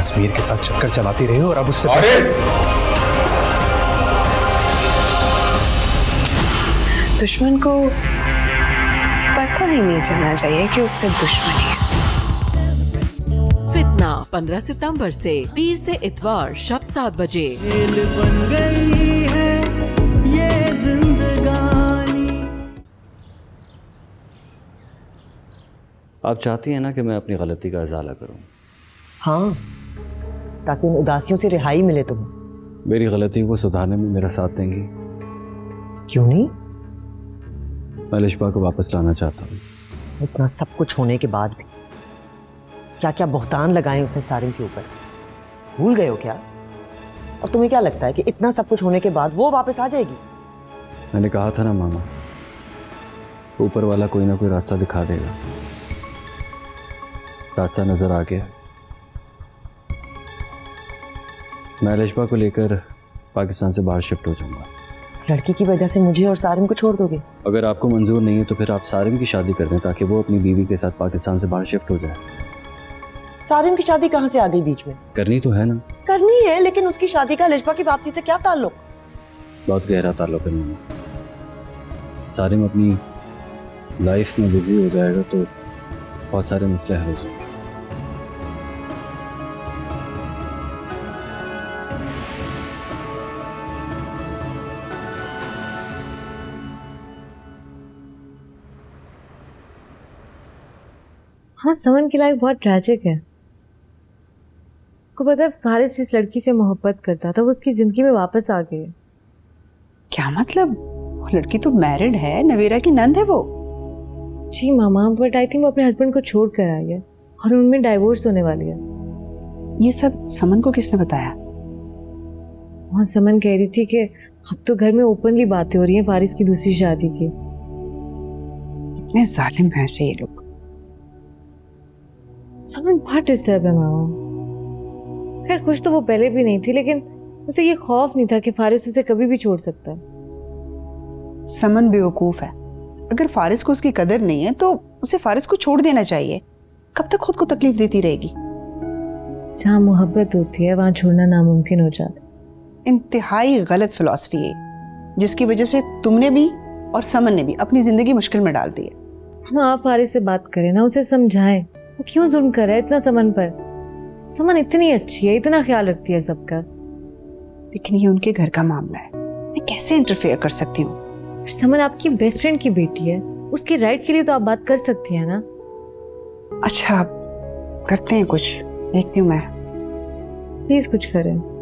तस्वीर के साथ चक्कर चलाती रही और अब उससे दुश्मन को पता ही नहीं चलना चाहिए कि उससे दुश्मनी है। फितना 15 सितंबर से पीर से इतवार शब 7 बजे। बन गई है ये जिंदगानी। आप चाहती हैं ना कि मैं अपनी गलती का इजाला करूं? हाँ, ताकि उन उदासियों से रिहाई मिले तुम्हें। मेरी गलती को सुधारने में मेरा साथ देंगी? क्यों नहीं? मैं लिशबा को वापस लाना चाहता हूँ। इतना सब कुछ होने के बाद भी क्या क्या बहतान लगाए उसने सारिम के ऊपर, भूल गए हो क्या? और तुम्हें क्या लगता है कि इतना सब कुछ होने के बाद वो वापस आ जाएगी? मैंने कहा था ना मामा, ऊपर वाला कोई ना कोई रास्ता दिखा देगा। रास्ता नजर आ गया। मैं लिशबा को लेकर पाकिस्तान से बाहर शिफ्ट हो जाऊंगा। उस लड़की की वजह से मुझे और सारिम को छोड़ दोगे? अगर आपको मंजूर नहीं है तो फिर आप सारिम की शादी कर दें ताकि वो अपनी बीवी के साथ पाकिस्तान से बाहर शिफ्ट हो जाए। सारिम की शादी कहाँ से आ गई बीच में? करनी तो है ना। करनी है, लेकिन उसकी शादी का लिशबा की वापसी से क्या ताल्लुक? बहुत गहरा ताल्लुक है मामा। सारिम अपनी लाइफ में बिजी हो जाएगा तो बहुत सारे मसले हल हो जाएंगे। हाँ, समन की लाइफ बहुत ट्रैजिक है। को पता है, फारिस जिस लड़की से मोहब्बत करता था वो उसकी जिंदगी में वापस आ गई। क्या मतलब? वो लड़की तो मैरिड है, नवीरा की नंद है वो। जी मामा, बट आई थिंक वो अपने हस्बैंड को छोड़ कर आई है और उनमें डाइवोर्स होने वाली है। ये सब समन को किसने बताया? वहाँ समन कह रही थी कि अब तो घर में ओपनली बातें हो रही हैं फारिस की दूसरी शादी की। इतने जालिम हैं ऐसे ये लोग। समन बहुत डिस्टर्ब है मामा। खैर खुश तो वो पहले भी नहीं थी, लेकिन उसे ये खौफ नहीं था कि फारिस उसे कभी भी छोड़ सकता है। समन बेवकूफ है। अगर फारिस को उसकी कदर नहीं है तो उसे फारिस को छोड़ देना चाहिए। कब तक खुद को तकलीफ देती रहेगी? जहाँ मोहब्बत होती है वहां छोड़ना नामुमकिन हो जाता है। इंतहाई गलत फिलॉसफी है, जिसकी वजह से तुमने भी और समन ने भी अपनी जिंदगी मुश्किल में डाल दी है। हम आप फारिस से बात करें ना, उसे समझाएं वो क्यों जुल्म कर रहा है इतना समन पर। समन इतनी अच्छी है, इतना ख्याल रखती है सबका। लेकिन ये उनके घर का मामला है, मैं कैसे इंटरफेयर कर सकती हूँ? समन आपकी बेस्ट फ्रेंड की बेटी है, उसके राइट के लिए तो आप बात कर सकती हैं ना। अच्छा, करते हैं कुछ, देखती हूँ मैं। प्लीज कुछ करें।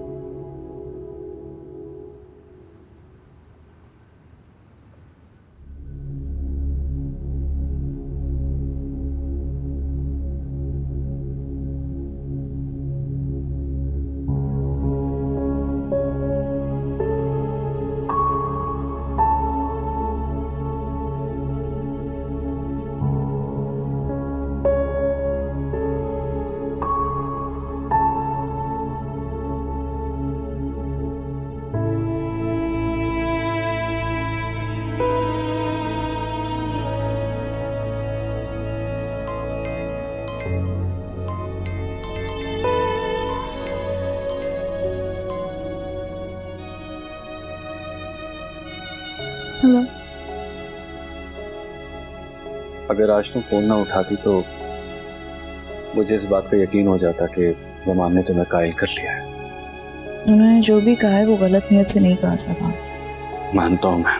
हेलो। अगर आज तुम फोन ना उठाती तो मुझे इस बात का यकीन हो जाता कि जमान ने तुम्हें कायल कर लिया है। उन्होंने जो भी कहा है वो गलत नियत से नहीं कहा था। मानता हूं मैं।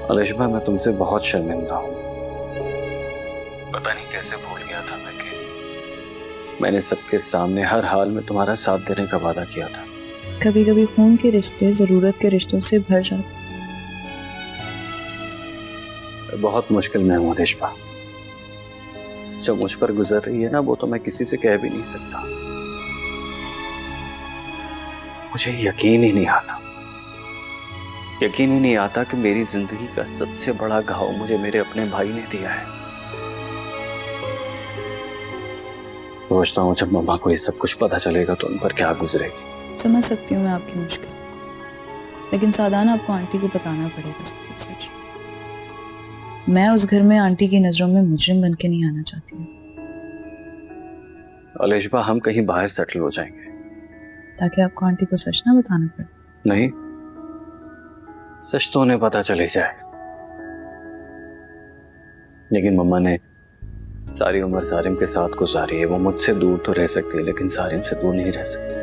अलिशबा, मैं तुमसे बहुत शर्मिंदा हूं। पता नहीं कैसे भूल गया था मैं कि मैंने सबके सामने हर हाल में तुम्हारा साथ देने का वादा किया था। कभी कभी खून के रिश्ते जरूरत के रिश्तों से भर जाते। बहुत मुश्किल में हूं अलिशबा। जो मुझ पर गुजर रही है ना, वो तो मैं किसी से कह भी नहीं सकता। मुझे यकीन ही नहीं आता, यकीन ही नहीं आता कि मेरी जिंदगी का सबसे बड़ा घाव मुझे मेरे अपने भाई ने दिया है। सोचता हूँ जब मम्मा को ये सब कुछ पता चलेगा तो उन पर क्या गुजरेगी। समझ सकती हूँ मैं आपकी मुश्किल, लेकिन सादाना आपको आंटी को बताना पड़ेगा सब कुछ सच। मैं उस घर में आंटी की नजरों में मुजरिम बन के नहीं आना चाहती हूँ। अलिशबा हम कहीं बाहर सेटल हो जाएंगे। ताकि आपको आंटी को सच ना बताना पड़े। नहीं, सच तो उन्हें पता चले जाए, लेकिन मम्मा ने सारी उम्र सारिम के साथ गुजारी है। वो मुझसे दूर तो रह सकती है, लेकिन सारिम से दूर नहीं रह सकती।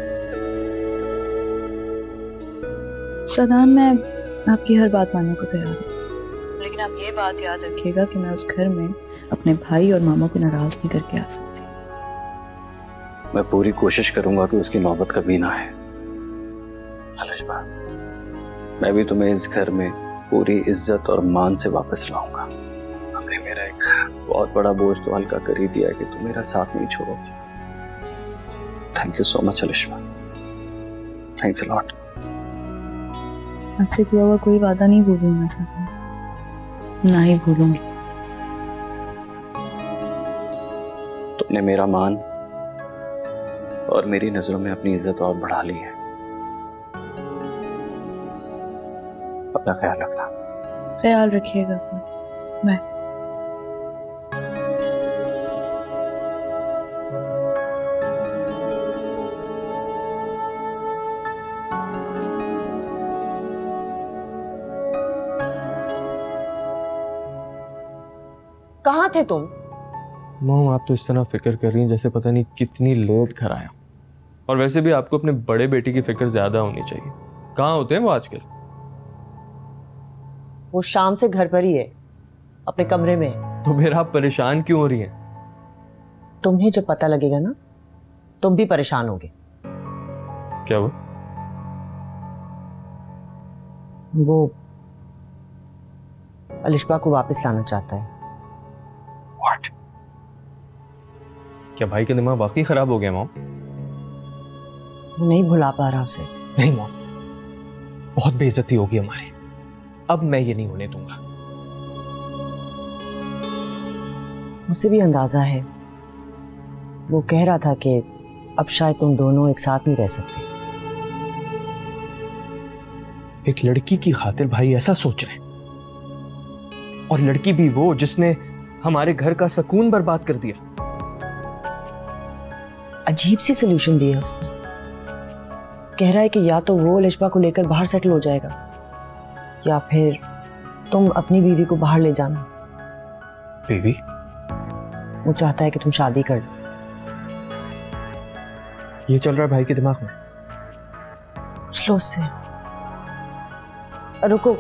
सदान, मैं आपकी हर बात मानने को तैयार हूँ, लेकिन आप ये बात याद रखिएगा कि मैं उस घर में अपने भाई और मामा को नाराज नहीं करके आ सकती। मैं पूरी कोशिश करूंगा कि उसकी नौबत कभी ना आए। अलिशबा, मैं भी तुम्हें इस घर में पूरी इज्जत और मान से वापस लाऊंगा। हमने मेरा एक बहुत बड़ा बोझ तो हल्का कर ही दिया है कि तुम मेरा साथ नहीं छोड़ोगी। Thank you so much Alishba, thanks a lot. आपसे किया हुआ कोई वादा नहीं भूलूंगी मैं सदान, ना ही भूलूंगी। तुमने मेरा मान और मेरी नजरों में अपनी इज्जत और बढ़ा ली है। अपना ख्याल रखना। ख्याल रखिएगा अपना। बाय। कहाँ थे तुम? मॉम, आप तो इस तरह फिक्र कर रही हैं जैसे पता नहीं कितनी लेट घर आया। और वैसे भी आपको अपने बड़े बेटे की फिक्र ज्यादा होनी चाहिए। कहाँ होते हैं वो आजकल? वो शाम से घर पर ही है, अपने कमरे में। तो फिर आप परेशान क्यों हो रही हैं? तुम्हें जब पता लगेगा ना, तुम भी परेशान होगे। क्या वो अलिशबा को वापस लाना चाहता है। What? क्या भाई का दिमाग वाकई खराब हो गया मॉम? वो नहीं भुला पा रहा उसे। नहीं मॉम, बहुत बेइज्जती होगी हमारी। अब मैं ये नहीं होने दूंगा। मुझे भी अंदाजा है, वो कह रहा था कि अब शायद तुम दोनों एक साथ नहीं रह सकते। एक लड़की की खातिर भाई ऐसा सोच रहे हैं, और लड़की भी वो जिसने हमारे घर का सुकून बर्बाद कर दिया। अजीब सी सोल्यूशन दी है उसने। कह रहा है कि या तो वो अलिशबा को लेकर बाहर सेटल हो जाएगा, या फिर तुम अपनी बीवी को बाहर ले जाना। बीवी? वो चाहता है कि तुम शादी कर लो। ये चल रहा है भाई के दिमाग में। पूछ लो उससे। रुको,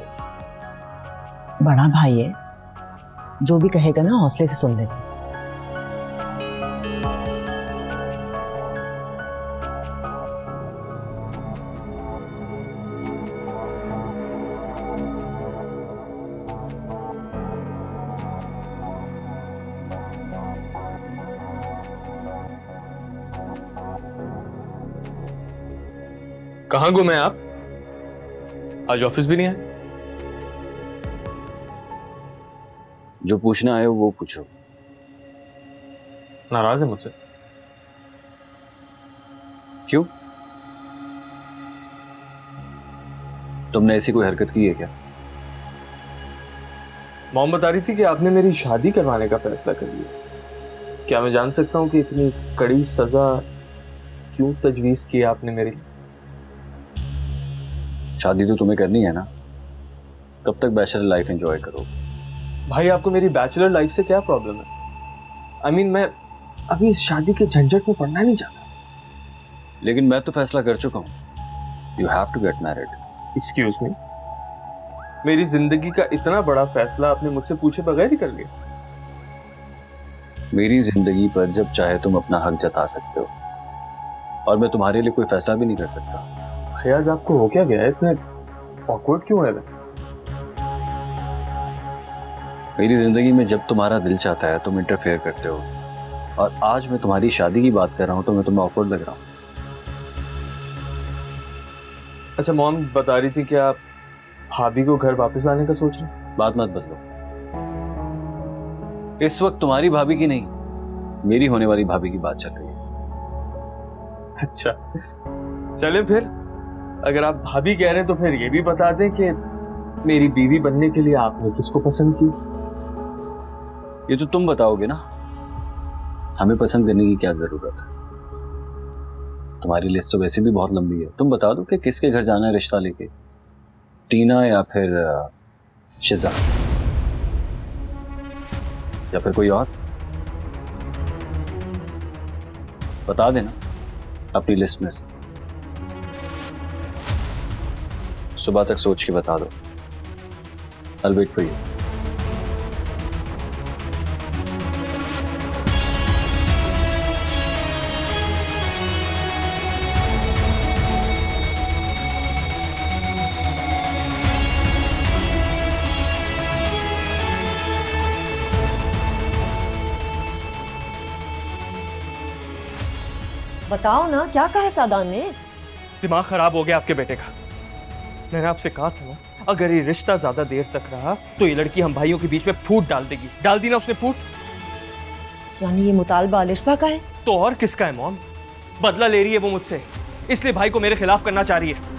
बड़ा भाई है, जो भी कहेगा ना हौसले से सुन लेगा। कहाँ गुमे आप? आज ऑफिस भी नहीं आए? जो पूछना है वो पूछो। नाराज है मुझसे? क्यों? तुमने ऐसी कोई हरकत की है क्या? मॉम बता रही थी कि आपने मेरी शादी करवाने का फैसला कर लिया। क्या मैं जान सकता हूँ कि इतनी कड़ी सजा क्यों तजवीज की आपने मेरी? शादी तो तुम्हें करनी है ना, कब तक बैचलर लाइफ एंजॉय करोगे? भाई, आपको मेरी बैचलर लाइफ से क्या प्रॉब्लम है? I mean, मैं अभी इस शादी के झंझट में पड़ना नहीं चाहता। लेकिन मैं तो फैसला कर चुका हूं। You have to get married. Excuse me, मेरी जिंदगी का इतना बड़ा फैसला आपने मुझसे पूछे बगैर ही कर लिया? मेरी जिंदगी पर जब चाहे तुम अपना हक जता सकते हो, और मैं तुम्हारे लिए कोई फैसला भी नहीं कर सकता। भाई, आज आपको हो क्या गया है? इतने ऑकवर्ड क्यों है? मेरी जिंदगी में जब तुम्हारा दिल चाहता है तुम इंटरफेयर करते हो, और आज मैं तुम्हारी शादी की बात कर रहा हूं तो मैं तुम्हें ऑकवर्ड लग रहा हूं। अच्छा, मॉम बता रही थी कि आप भाभी को घर वापस लाने का सोच रहे हैं? बात मत बदलो। इस वक्त तुम्हारी भाभी की नहीं, मेरी होने वाली भाभी की बात चल रही है। अच्छा, चले फिर। अगर आप भाभी कह रहे हैं तो फिर ये भी बता दें कि मेरी बीवी बनने के लिए आपने किसको पसंद की? ये तो तुम बताओगे ना, हमें पसंद करने की क्या जरूरत है? तुम्हारी लिस्ट तो वैसे भी बहुत लंबी है, तुम बता दो कि किसके घर जाना है रिश्ता लेके, टीना या फिर शिजा या फिर कोई और? बता देना अपनी लिस्ट में से। सुबह तक सोच के बता दो। I'll wait for you. बताओ ना, क्या कहा सादान ने? दिमाग खराब हो गया आपके बेटे का। मैंने आपसे कहा था ना, अगर ये रिश्ता ज्यादा देर तक रहा तो ये लड़की हम भाइयों के बीच में फूट डाल देगी। डाल दी ना उसने फूट। यानी ये मुतालबा अलिशबा का है? तो और किसका है मॉम? बदला ले रही है वो मुझसे, इसलिए भाई को मेरे खिलाफ करना चाह रही है।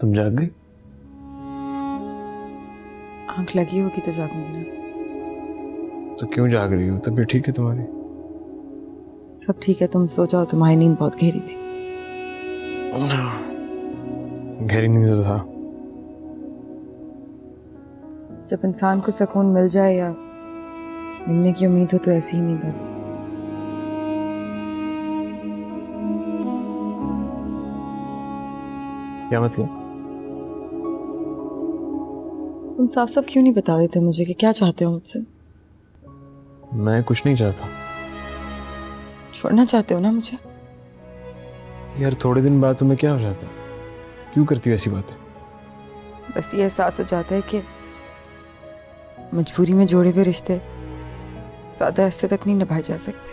तुम जाग गई? आंख लगी होगी तो जागूंगी ना। तो क्यों जाग रही हो? तबीयत ठीक है तुम्हारी? अब ठीक है, तुम सो जाओ, तुम्हारी नींद बहुत गहरी थी। गहरी नींद तो था। जब इंसान को सुकून मिल जाए या मिलने की उम्मीद हो तो ऐसी ही नींद आती। क्या मतलब? तुम साफ साफ क्यों नहीं बता देते मुझे कि क्या चाहते हो मुझसे? मैं कुछ नहीं चाहता। छोड़ना चाहते हो ना मुझे? यार थोड़े दिन बाद तुम्हें क्या हो जाता है? क्यों करती हो ऐसी बातें? बस ये एहसास हो जाता है कि मजबूरी में जोड़े हुए रिश्ते ज्यादा ऐसे तक नहीं निभाए जा सकते।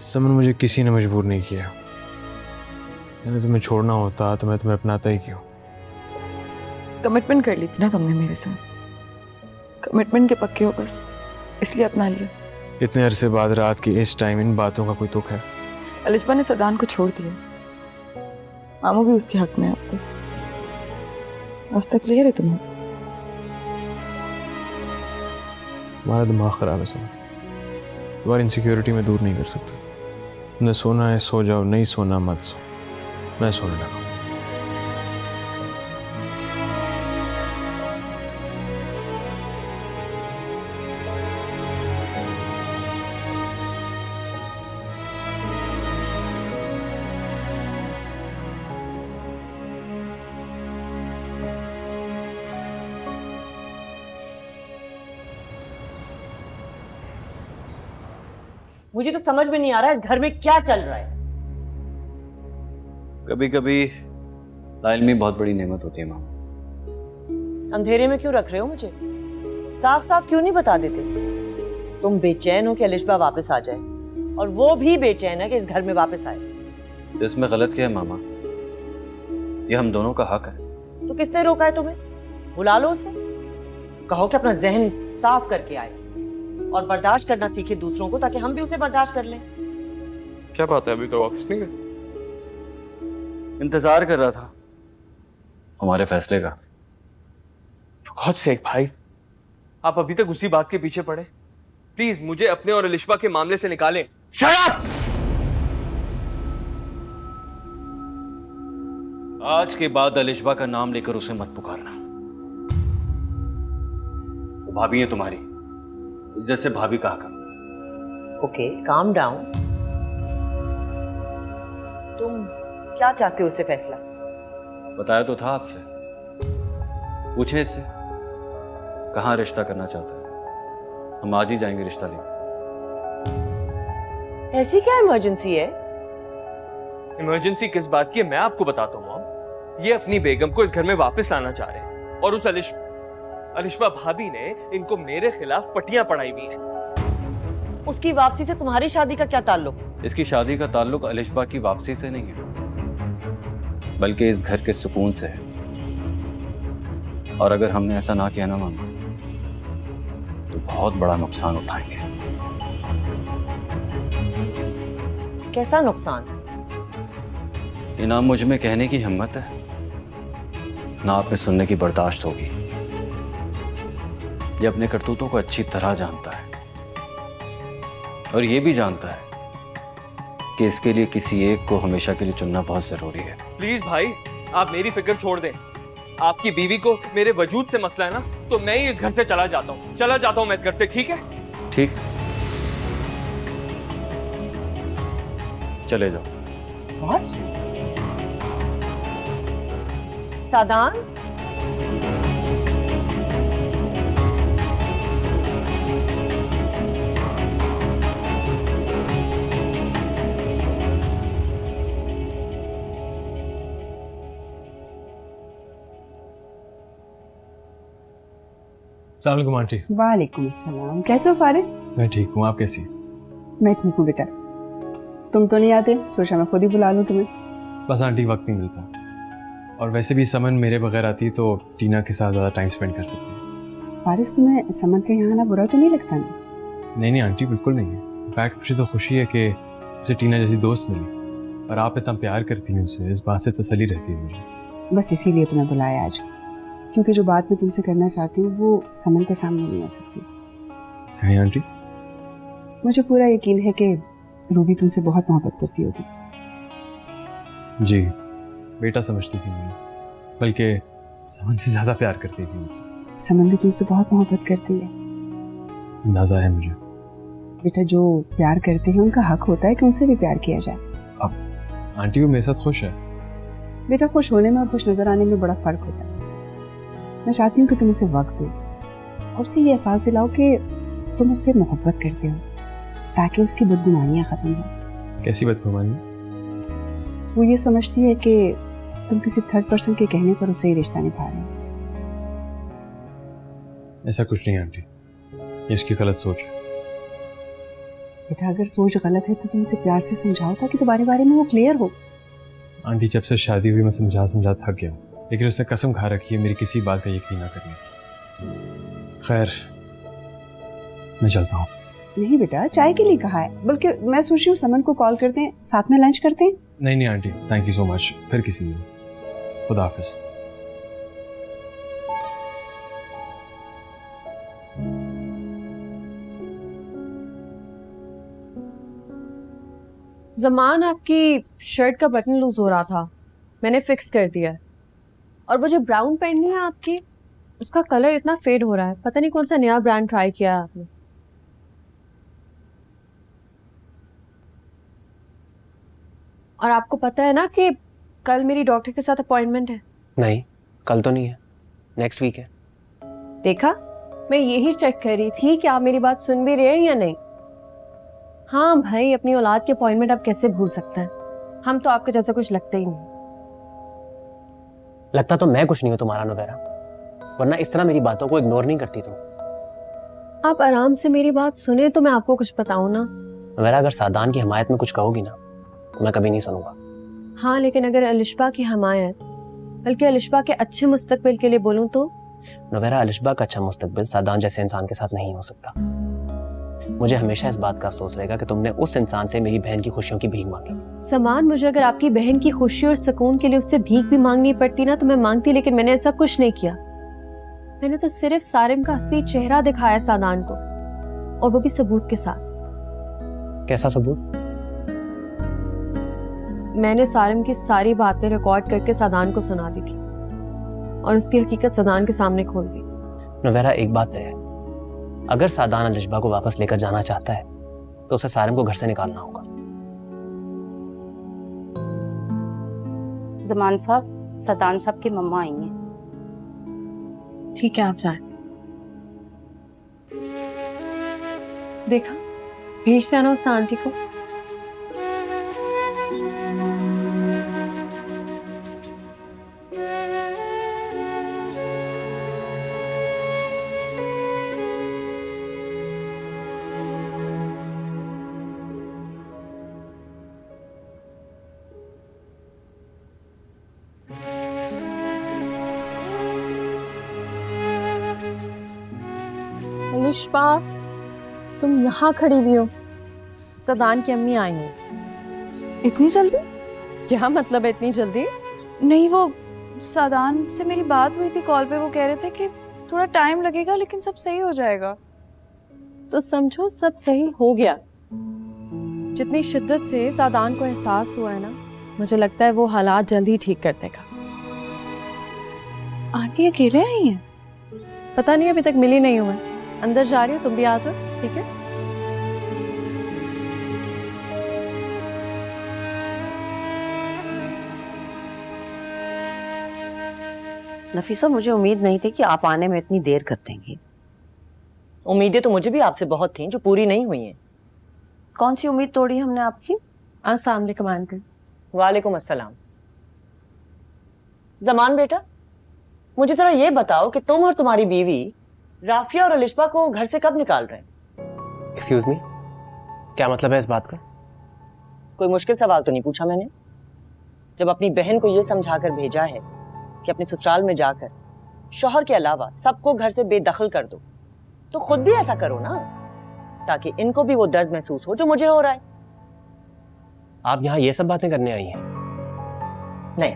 समन, मुझे किसी ने मजबूर नहीं किया। मैंने तुम्हें छोड़ना होता तो मैं तुम्हें अपनाता ही क्यों? कमिटमेंट कर ली थी ना तुमने मेरे साथ। कमिटमेंट के पक्के हो बस, इसलिए अपना लिया। इतने अरसे बाद रात के इस टाइम इन बातों का कोई तुक है? अलिशबा ने सदान को छोड़ दिया, मामू भी उसके हक में है। आपको आज तक क्लियर है तुम्हें? तुम्हारा दिमाग खराब है समन। तुम्हारी इनसिक्योरिटी में दूर नहीं कर सकता। तुमने सोना है सो जाओ, नहीं सोना मत सो। मैं सोने लगा। मुझे तो समझ में नहीं आ रहा है इस घर में क्या चल रहा है। कभी कभी लाइल्मी बहुत बड़ी नेमत होती है माँ। अंधेरे में क्यों रख रहे हो मुझे? साफ साफ क्यों नहीं बता देते? तुम बेचैन हो कि अलिशबा वापस आ जाए, और वो भी बेचैन है कि इस घर में वापस आए। तो इसमें गलत क्या है मामा? ये हम दोनों का हक है। तो किसने रोका है तुम्हें? बुला लो उसे, कहो कि अपना जहन साफ करके आए और बर्दाश्त करना सीखे दूसरों को, ताकि हम भी उसे बर्दाश्त कर लें। क्या बात है, अभी तो वापस नहीं गए? इंतजार कर रहा था हमारे फैसले का। बहुत सेक भाई, आप अभी तक उसी बात के पीछे पड़े। प्लीज मुझे अपने और अलिशबा के मामले से निकालें। Shut up! आज के बाद अलिशबा का नाम लेकर उसे मत पुकारना। वो भाभी है तुम्हारी, इज्जत से भाभी कहा करो। Okay, calm down. तुम क्या चाहते हो इससे फैसला? बताया तो था आपसे। पूछे इससे कहां रिश्ता करना चाहता है, हम आज ही जाएंगे रिश्ता लेकर। ऐसी क्या इमरजेंसी है? इमरजेंसी किस बात की है मैं आपको बताता हूँ मॉम। ये अपनी बेगम को इस घर में वापस लाना चाह रहे हैं, और उस अलिशबा भाभी ने इनको मेरे खिलाफ पटियां पढ़ाई हुई हैं। उसकी वापसी से तुम्हारी शादी का क्या ताल्लुक? इसकी शादी का ताल्लुक अलिशबा की वापसी से नहीं है, बल्कि इस घर के सुकून से है। और अगर हमने ऐसा ना किया ना मामा, तो बहुत बड़ा नुकसान उठाएंगे। कैसा नुकसान? ये ना मुझ में कहने की हिम्मत है, ना आप में सुनने की बर्दाश्त होगी। ये अपने करतूतों को अच्छी तरह जानता है और ये भी जानता है कि इसके लिए किसी एक को हमेशा के लिए चुनना बहुत जरूरी है। प्लीज भाई, आप मेरी फिक्र छोड़ दें। आपकी बीवी को मेरे वजूद से मसला है ना, तो मैं ही इस घर से चला जाता हूँ मैं इस घर से, ठीक है? ठीक, चले जाओ। और सादान, अस्सलाम वालेकुम आंटी। वालेकुम अस्सलाम। कैसे हो फारिस? मैं ठीक हूँ, आप कैसी? मैं ठीक हूँ बेटा। तुम तो नहीं आते, सोचा मैं खुद ही बुला लूँ तुम्हें। बस आंटी वक्त नहीं मिलता, और वैसे भी समन मेरे बगैर आती तो टीना के साथ ज़्यादा टाइम स्पेंड कर सकती। फारिस, तुम्हें समन के यहाँ आना बुरा तो नहीं लगता ना? नहीं आंटी, बिल्कुल नहीं है। इनफैक्ट मुझे तो खुशी है कि उसे टीना जैसी दोस्त मिली, और आप इतना प्यार करती हैं उसे, इस बात से तसल्ली रहती है मुझे। बस इसीलिए तुम्हें बुलाया आज, क्योंकि जो बात मैं तुमसे करना चाहती हूँ वो समन के सामने नहीं आ सकती। कहीं आंटी? मुझे पूरा यकीन है कि रूबी तुमसे बहुत मोहब्बत करती होगी। जी, बेटा समझती थी मुझे, बल्कि समन से ज़्यादा प्यार करती थी मुझसे। समन भी तुमसे बहुत मोहब्बत करती है। अंदाज़ा है मुझे। बेटा, जो प्यार करते हैं उनका हक होता है कि उनसे भी प्यार किया जाए। अब आंटी वो मेरे साथ खुश है। बेटा, खुश होने में और खुश नजर आने में बड़ा फर्क होता है। मैं चाहती हूँ कि तुम उसे वक्त दो और उसे ये एहसास दिलाओ कि तुम उससे मोहब्बत करते हो, ताकि उसकी बदगुमानियाँ खत्म हो। कैसी बदगुमानी? वो ये समझती है कि तुम किसी थर्ड पर्सन के कहने पर उसे ही रिश्ता निभा रहे हो। ऐसा कुछ नहीं आंटी, ये उसकी गलत सोच है। बेटा, अगर सोच गलत है तो तुम उसे प्यार से समझाओ ताकि तुम्हारे बारे में वो क्लियर हो। आंटी, जब से शादी हुई मैं समझा थक गया, लेकिन उसने कसम खा रखी है मेरी किसी बात का यकीन ना करने की। खैर, मैं चलता हूँ। नहीं बेटा, चाय के लिए कहा है, बल्कि मैं सोच रही हूँ समन को कॉल करते हैं, साथ में लंच करते हैं। नहीं aunty, thank you so much, फिर किसी दिन। खुदा हाफिज। ज़मान, आपकी शर्ट का बटन लूज हो रहा था, मैंने फिक्स कर दिया है। और वो जो ब्राउन पहनी है आपकी, उसका कलर इतना फेड हो रहा है, पता नहीं कौन सा नया ब्रांड ट्राई किया है आपने। और आपको पता है ना कि कल मेरी डॉक्टर के साथ अपॉइंटमेंट है। नहीं, कल तो नहीं है, नेक्स्ट वीक है। देखा, मैं यही चेक कर रही थी कि आप मेरी बात सुन भी रहे हैं या नहीं। हाँ भाई, अपनी औलाद के अपॉइंटमेंट आप कैसे भूल सकते हैं? हम तो आपके जैसा कुछ लगता ही नहीं। लगता तो मैं कुछ नहीं हूँ तुम्हारा नवेरा, वरना इस तरह मेरी बातों को इग्नोर नहीं करती तुम। आप आराम से मेरी बात सुने तो मैं आपको कुछ बताऊं ना। नवेरा, अगर सादान की हमायत में कुछ कहोगी ना तो मैं कभी नहीं सुनूंगा। हाँ, लेकिन अगर अलिशबा की हमायत, बल्कि अलिशबा के अच्छे मुस्तकबिल के लिए बोलूं तो? नवेरा, अलिशबा का अच्छा मुस्तकबिल सादान जैसे इंसान के साथ नहीं हो सकता। मुझे हमेशा इस बात का अफसोस रहेगा कि तुमने उस इंसान से मेरी बहन की खुशियों की भीख मांगी। समान, मुझे अगर आपकी बहन की खुशी और सुकून के लिए उससे भीख भी मांगनी पड़ती ना तो मैं मांगती, लेकिन मैंने ऐसा कुछ नहीं किया। मैंने तो सिर्फ सारिम का असली चेहरा दिखाया सादान को, और वो भी सबूत के साथ। कैसा सबूत? मैंने सारिम की सारी बातें रिकॉर्ड करके सादान को सुना दी थी और उसकी हकीकत सादान के सामने खोल दी। नवेरा, एक बात है, अगर सादान अलिशबा को वापस लेकर जाना चाहता है तो उसे सारिम को घर से निकालना होगा। ज़मान साहब, सादान साहब की मम्मा आई हैं। ठीक है, आप जाएं। देखा, भेजते हैं ना उस आंटी को। अलिशबा, तुम यहाँ खड़ी भी हो? सदान की अम्मी आई हैं। इतनी जल्दी? क्या मतलब है इतनी जल्दी? नहीं, वो सादान से मेरी बात हुई थी कॉल पे। वो कह रहे थे कि थोड़ा टाइम लगेगा लेकिन सब सही हो जाएगा। तो समझो सब सही हो गया। जितनी शिद्दत से सादान को एहसास हुआ है ना, मुझे लगता है वो हालात जल्दी ठीक कर देगा। आंटी अकेले आई हैं? पता नहीं, अभी तक मिली नहीं हूँ मैं। अंदर जा रही हूँ, तुम भी आ जाओ, ठीक है? नफीसा, मुझे उम्मीद नहीं थी कि आप आने में इतनी देर कर देंगी। उम्मीदें तो मुझे भी आपसे बहुत थीं जो पूरी नहीं हुई हैं। कौन सी उम्मीद तोड़ी हमने आपकी? अस्सलाम वालेकुम आंटी। वालेकुम अस्सलाम। जमान बेटा, मुझे जरा ये बताओ कि तुम और तुम्हारी बीवी राफिया और अलिशबा को घर से कब निकाल रहे हैं? एक्सक्यूज मी, क्या मतलब है इस बात का? कोई मुश्किल सवाल तो नहीं पूछा मैंने? जब अपनी बहन को ये समझाकर भेजा है कि अपने ससुराल में जाकर शौहर के अलावा सबको घर से बेदखल कर दो, तो खुद भी ऐसा करो ना, ताकि इनको भी वो दर्द महसूस हो जो मुझे हो रहा है। आप यहाँ ये सब बातें करने आई हैं? नहीं,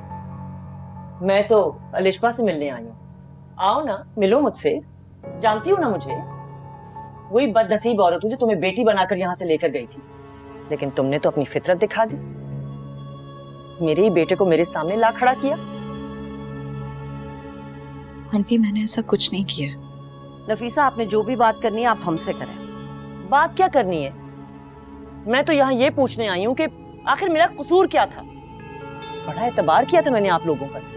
मैं तो अलिशबा से मिलने आई हूँ। आओ ना, मिलो मुझसे। जानती हो ना मुझे, वही बदनसीब औरत हूँ जो तुम्हें बेटी बनाकर यहाँ से लेकर गई थी, लेकिन तुमने तो अपनी फितरत दिखा दी। मेरे ही बेटे को मेरे सामने ला खड़ा किया। आंटी, मैंने ऐसा कुछ नहीं किया। नफीसा, आपने जो भी बात करनी है आप हमसे करें। बात क्या करनी है? मैं तो यहाँ ये पूछने आई हूँ कि आखिर मेरा कसूर क्या था? बड़ा एतबार किया था मैंने आप लोगों पर।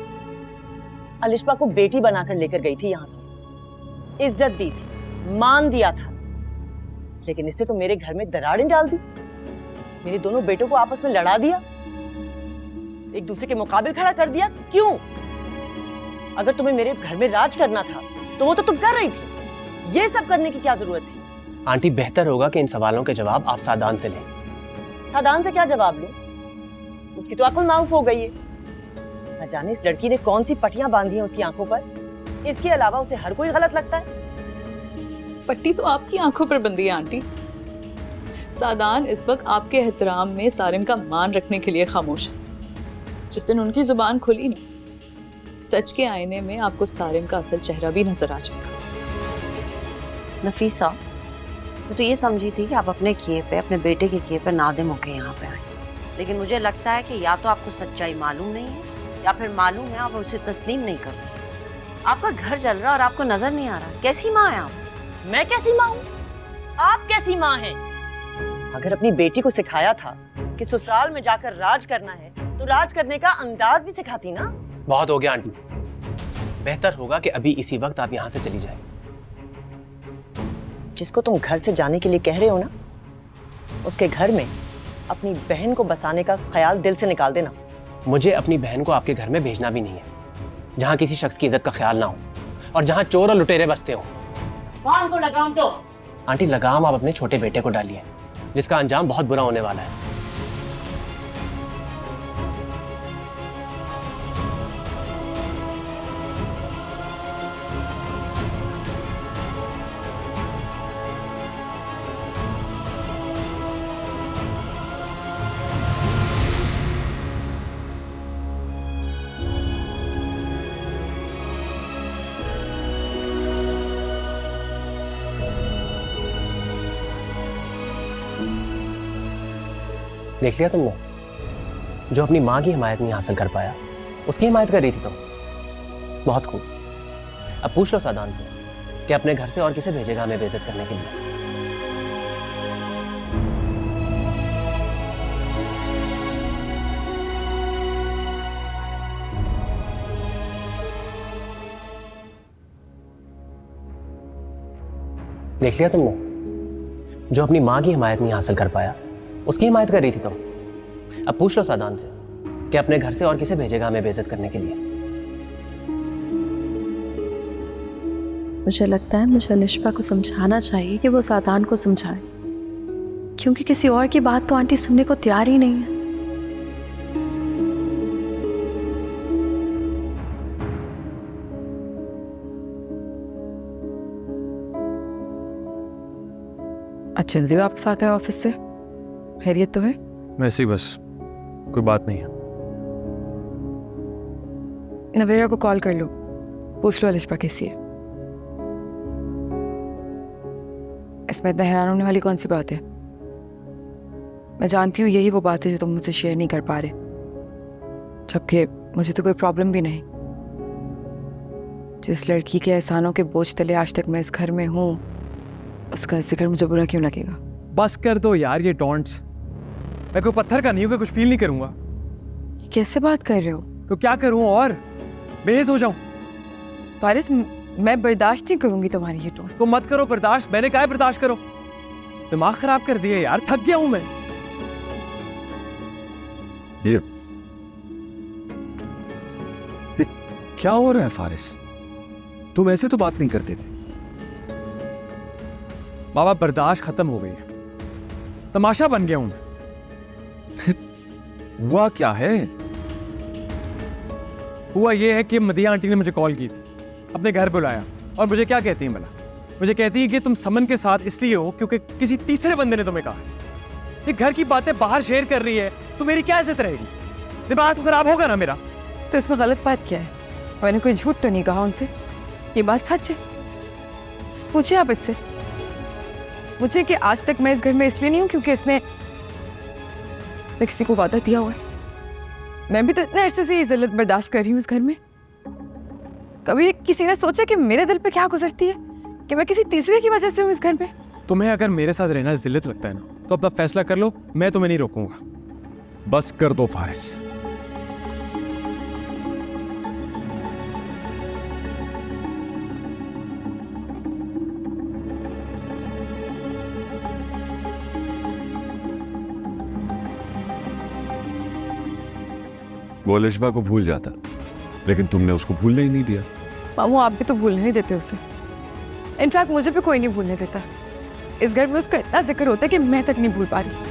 अलिशबा को बेटी बनाकर लेकर गई थी यहाँ से, इज्जत दी थी, मान दिया था, लेकिन इसने तो मेरे घर में दरारें डाल दी। मेरे दोनों बेटों को आपस में लड़ा दिया, एक दूसरे के मुकाबले खड़ा कर दिया। क्यों? अगर तुम्हें मेरे घर में राज करना था तो वो तो तुम कर रही थी। ये सब करने की क्या जरूरत थी? आंटी, बेहतर होगा कि इन सवालों के जवाब आप सादान से लें। सादान से क्या जवाब लूं? उसकी तो अक्ल माऊफ हो गई है। न जाने इस लड़की ने कौन सी पट्टियां बांधी हैं उसकी आंखों पर। इसके अलावा उसे हर कोई गलत लगता है। पट्टी तो आपकी आंखों पर बंधी है आंटी। सादान इस वक्त आपके एहतराम में सारिम का मान रखने के लिए खामोश है। जिस दिन उनकी जुबान खुली ना, सच के आईने में आपको सारिम का असल चेहरा भी नजर आ जाएगा। नफीसा, मैं तो ये समझी थी कि आप अपने किए पे, अपने बेटे के किए पे नादिम होके यहाँ पे आए, लेकिन मुझे लगता है कि या तो आपको सच्चाई मालूम नहीं है या फिर मालूम है आप उसे तस्लीम नहीं कर रहे। आपका घर जल रहा और आपको नजर नहीं आ रहा। कैसी माँ है आप? मैं कैसी माँ हूँ? आप कैसी माँ हैं? अगर अपनी बेटी को सिखाया था कि ससुराल में जाकर राज करना है तो राज करने का अंदाज भी सिखाती ना। बहुत हो गया आंटी, बेहतर होगा कि अभी इसी वक्त आप यहाँ से चली जाए। जिसको तुम घर से जाने के लिए कह रहे हो ना, उसके घर में अपनी बहन को बसाने का ख्याल दिल से निकाल देना। मुझे अपनी बहन को आपके घर में भेजना भी नहीं है, जहाँ किसी शख्स की इज्जत का ख्याल ना हो और जहाँ चोर और लुटेरे बसते हो। कान को लगाम दो। आंटी, लगाम आप अपने छोटे बेटे को डालिए, जिसका अंजाम बहुत बुरा होने वाला है। देख लिया तुमने? जो अपनी माँ की हिमायत नहीं हासिल कर पाया, उसकी हिमायत कर रही थी तुम। बहुत खूब। अब पूछ लो सादान से कि अपने घर से और किसे भेजेगा हमें बेइज्जत करने के लिए। देख लिया तुमने? जो अपनी माँ की हिमायत नहीं हासिल कर पाया, उसकी हिमायत कर रही थी तुम। अब पूछ लो सादान से कि अपने घर से और किसे भेजेगा हमें बेइज्जत करने के लिए। मुझे लगता है मुझे अलिशबा को समझाना चाहिए कि वो सादान को समझाए, क्योंकि किसी और की बात तो आंटी सुनने को तैयार ही नहीं है। आज जल्दी वापस आ गए ऑफिस से? खैरियत तो है? वैसे ही बस, कोई बात नहीं है। नवेरा को कॉल कर लो, पूछ लो अलिशबा कैसी है। इसमें इतना हैरान होने वाली कौन सी बात है? मैं जानती हूँ यही वो बात है जो तुम मुझसे शेयर नहीं कर पा रहे, जबकि मुझे तो कोई प्रॉब्लम भी नहीं। जिस लड़की के एहसानों के बोझ तले आज तक मैं इस घर में हूँ, उसका जिक्र मुझे बुरा क्यों लगेगा? बस कर दो यार ये टॉन्ट्स। मैं कोई पत्थर का नहीं हूँ कि कुछ फील नहीं करूंगा। कैसे बात कर रहे हो? तो क्या करूँ और बेहिस हो जाऊं? फारिस, मैं बर्दाश्त नहीं करूंगी तुम्हारी ये टोन। तो मत करो बर्दाश्त, मैंने कहा है बर्दाश्त करो। दिमाग खराब कर दिया यार, थक गया हूं मैं। ये क्या हो रहा है फारिस? तुम ऐसे तो बात नहीं करते थे। बाबा बर्दाश्त खत्म हो गई है, तमाशा बन गया हूं मैं। हुआ क्या है? हुआ ये है कि मदिया आंटी ने मुझे कॉल की थी, अपने घर बुलाया, और मुझे क्या कहती हैं भला? मुझे कहती है कि तुम समन के साथ इसलिए हो क्योंकि किसी तीसरे बंदे ने तुम्हें कहा है। ये घर की बातें बाहर शेयर कर रही है, तो मेरी क्या इज्जत रहेगी? दिमाग तो खराब होगा ना मेरा। तो इसमें गलत बात क्या है? मैंने कोई झूठ तो नहीं कहा उनसे, ये बात सच है। पूछिए आप इससे मुझे कि आज तक मैं इस घर में इसलिए नहीं हूं क्योंकि इसने किसी को वादा दिया हुआ है। मैं भी तो इतने अरसे से ये जिल्लत बर्दाश्त कर रही हूँ इस घर में। कभी किसी ने सोचा कि मेरे दिल पे क्या गुजरती है कि मैं किसी तीसरे की वजह से हूँ इस घर में? तुम्हें अगर मेरे साथ रहना जिल्लत लगता है ना, तो अपना फैसला कर लो, मैं तुम्हें नहीं रोकूंगा। बस कर दो फारिस। वो अलिशबा को भूल जाता, लेकिन तुमने उसको भूलने ही नहीं दिया। मामू, आप भी तो भूलने नहीं देते उसे। इनफैक्ट मुझे भी कोई नहीं भूलने देता। इस घर में उसका इतना जिक्र होता है कि मैं तक नहीं भूल पा रही।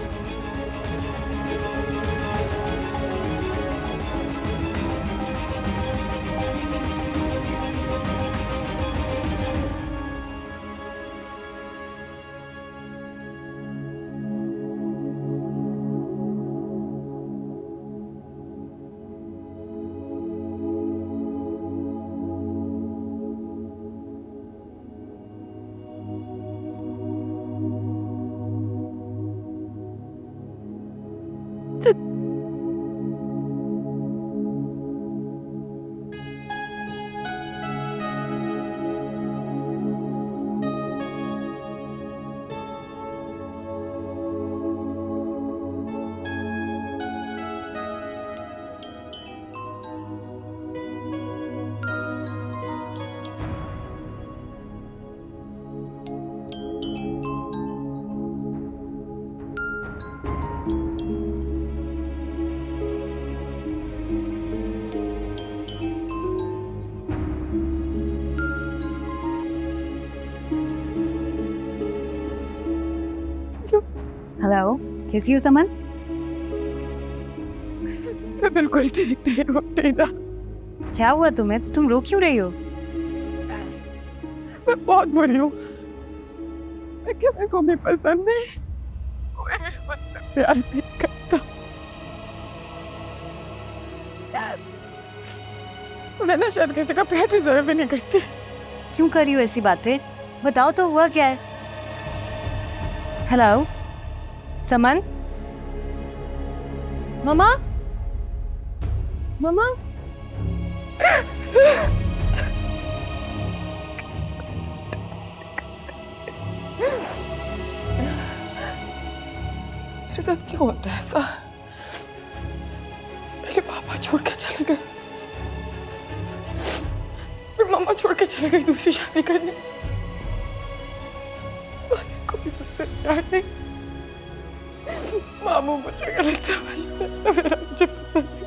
हेलो, कैसी हो समन? मैं बिल्कुल ठीक नहीं हूँ टीना। क्या हुआ तुम्हें? तुम रो क्यों रही हो? मैं बहुत बुरी हूँ। मैं किसी को भी पसंद नहीं, कोई भी मुझसे प्यार नहीं करता। मैं ना शायद किसी का प्यार डिजर्व ही नहीं करती। क्यों कर रही हो ऐसी बातें? बताओ तो हुआ क्या है? हेलो समन? ममा? ममा? मेरे साथ क्यों होता है ऐसा? पहले पापा छोड़ के चले गए, फिर मम्मा छोड़ के चले गई दूसरी शादी करने। इसको भी मुझसे प्यार नहीं। मामू मुझे गलत समझते हैं, मेरा मुझे पसंद नहीं।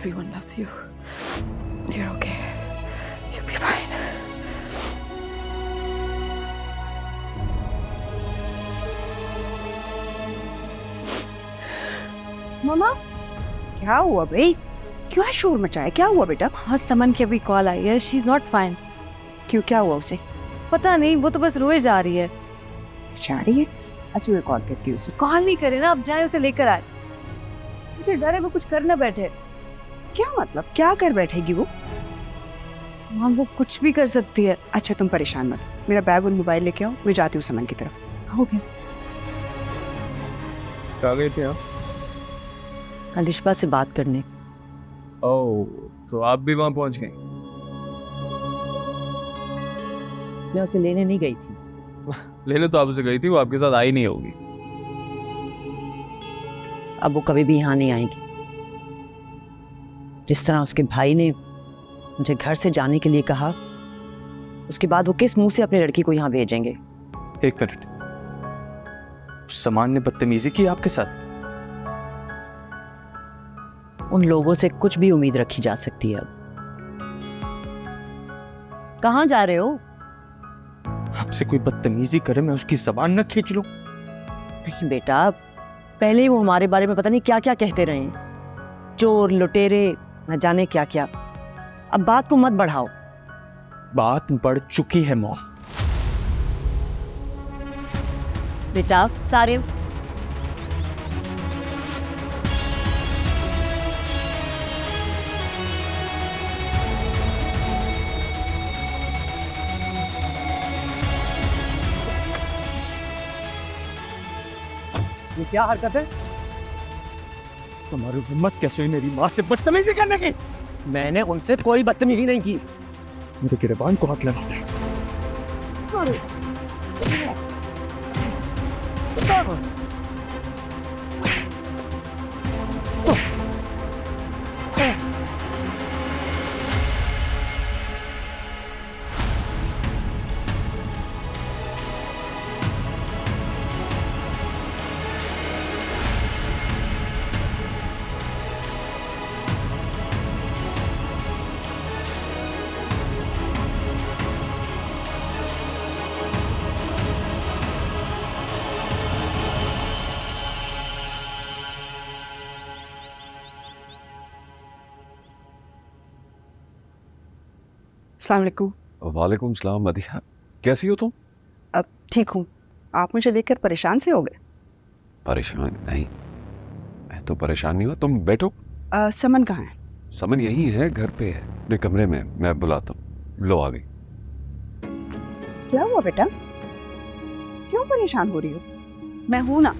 Everyone loves you. You're okay. You'll be fine. मामा क्या हुआ भाई? क्यों है शोर मचाया? क्या हुआ बेटा? हाँ, समन की अभी कॉल आई है. She is not fine. क्यों, क्या हुआ उसे? पता नहीं, वो तो बस रोए जा रही है. जा रही है? अच्छा मैं कॉल करती हूँ उसे. कॉल नहीं करे ना, अब जाए उसे लेकर आए. मुझे डर है वो कुछ कर ना बैठे. क्या मतलब? क्या कर बैठेगी वो? हाँ, वो कुछ भी कर सकती है. अच्छा तुम परेशान मत, मेरा बैग और मोबाइल लेके आओ, मैं जाती हूँ समन की तरफ. ओके. कहाँ गई थी आप? अलिशबा से बात करने. ओह, तो आप भी वहां पहुंच गए? मैं उसे लेने नहीं गई थी. लेने तो आप उसे गई थी, वो आपके साथ आई नहीं होगी. अब वो कभी भी यहाँ नहीं आएगी. जिस तरह उसके भाई ने मुझे घर से जाने के लिए कहा, उसके बाद वो किस मुंह से अपनी लड़की को यहाँ भेजेंगे? एक मिनट, समान ने बदतमीजी की आपके साथ? उन लोगों से कुछ भी उम्मीद रखी जा सकती है. अब कहाँ जा रहे हो? आपसे कोई बदतमीजी करे मैं उसकी जबान न खींच लूं? नहीं बेटा, पहले वो हमारे बारे में पता नहीं क्या क्या कहते रहे हैं. चोर, लुटेरे, न जाने क्या क्या. अब बात को मत बढ़ाओ. बात बढ़ चुकी है मॉम. बेटा सारे ये क्या हरकत है? तुम्हारी हिम्मत कैसे हुई मेरी माँ से बदतमीजी करने की? मैंने उनसे कोई बदतमीजी नहीं की. मेरे गिरबान को हाथ लगाते हैं. अस्सलाम वालेकुम. वालेकुम सलाम. मदिहा, कैसी हो तुम? अब ठीक हूँ. आप मुझे देखकर परेशान से हो गए? परेशान नहीं, मैं तो परेशान नहीं हुआ. तुम बैठो. समन कहाँ है? समन यही है, घर पे है, अपने कमरे में. मैं बुलाता हूँ. लो आ गई. क्या हुआ बेटा? क्यों परेशान हो रही हो? मैं हूं ना.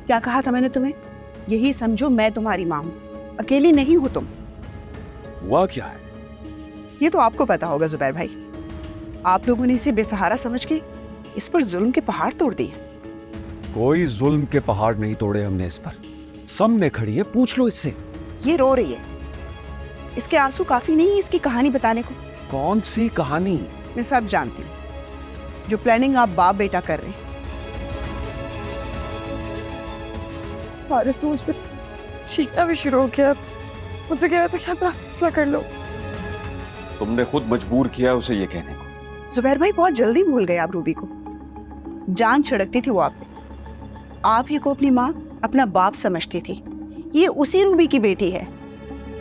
क्या कहा था मैंने तुम्हें? यही समझो मैं तुम्हारी माँ हूँ, अकेली नहीं हो तुम. हुआ क्या है? ये तो आपको पता होगा जुबैर भाई. आप लोगों ने इसे बेसहारा समझ के इस पर जुल्म के पहाड़ तोड़ दिए. कोई जुल्म के पहाड़ नहीं तोड़े हमने इस पर. सामने खड़ी है, पूछ लो इससे. ये रो रही है. इसके आंसू काफी नहीं है इसकी कहानी बताने को. कौन सी कहानी? मैं सब जानती हूँ. जो प्लानिंग आप बाप बेटा कर रहे हैं. फारिस तो मुझ पर चीखना भी शुरू हो गया. मुझसे कह रहा था कि अपना फैसला कर लो. तुमने खुद मजबूर किया उसे ये कहने को. जुबैर भाई बहुत जल्दी भूल गए आप रूबी को. जान छिड़कती थी वो आप पे. आप ही को अपनी माँ, अपना बाप समझती थी. ये उसी रूबी की बेटी है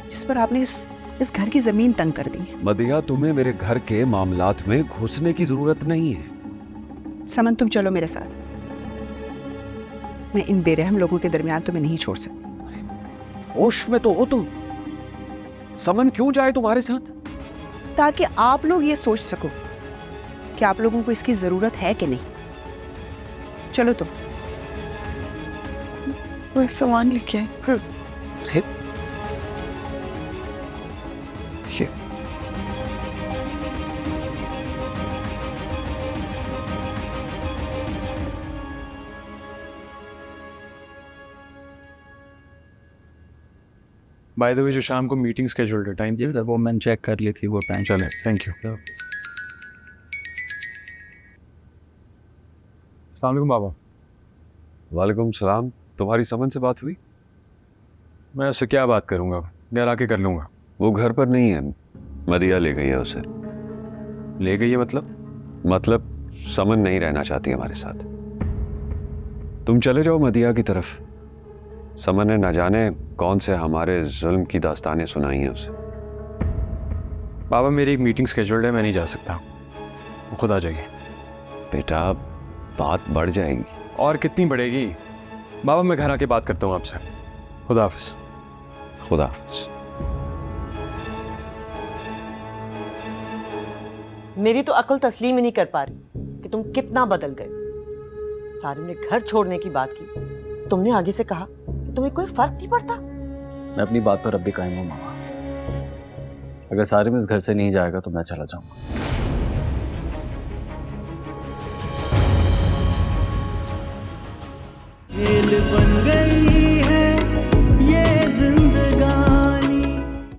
जिस पर आपने इस घर की जमीन तंग कर दी है. मदिया, तुम्हें मेरे घर के मामलात में घुसने की जरूरत नहीं है. समन तुम चलो मेरे साथ. मैं इन बेरहम लोगों के दरमियान तुम्हें नहीं छोड़ सकती. होश में तो हो तुम. समन क्यों जाए तुम्हारे साथ? ताकि आप लोग ये सोच सको कि आप लोगों को इसकी जरूरत है कि नहीं. चलो तुम. वो सामान लेके आए. बाय द वे, जो शाम को मीटिंग स्केड्यूल्ड है, टाइम दिया था वो मैंने चेक कर ली थी. वो टाइम चले. Thank you. अस्सलाम वालेकुम बाबा. वालेकुम सलाम. तुम्हारी समन से बात हुई? मैं उससे क्या बात करूंगा? घर आके कर लूंगा। वो घर पर नहीं है, मदिया ले गई है उसे। ले गई है मतलब समन नहीं रहना चाहती हमारे साथ। तुम चले जाओ मदिया की तरफ। समन ने न जाने कौन से हमारे जुल्म की दास्तानें सुनाई हैं उसे। बाबा मेरी एक मीटिंग स्केड्यूल्ड है, मैं नहीं जा सकता, वो खुद आ जाएगी। बेटा बात बढ़ जाएगी। और कितनी बढ़ेगी बाबा, मैं घर आके बात करता हूँ आपसे। खुदा हाफिज। खुदा हाफिज। मेरी तो अकल तस्लीम ही नहीं कर पा रही कि तुम कितना बदल गए। सारिम ने घर छोड़ने की बात की, तुमने आगे से कहा कि तुम्हें कोई फर्क नहीं पड़ता। मैं अपनी बात पर अब भी कायम हूँ मामा। अगर सारिम इस घर से नहीं जाएगा तो मैं चला जाऊंगा। खेल बन गई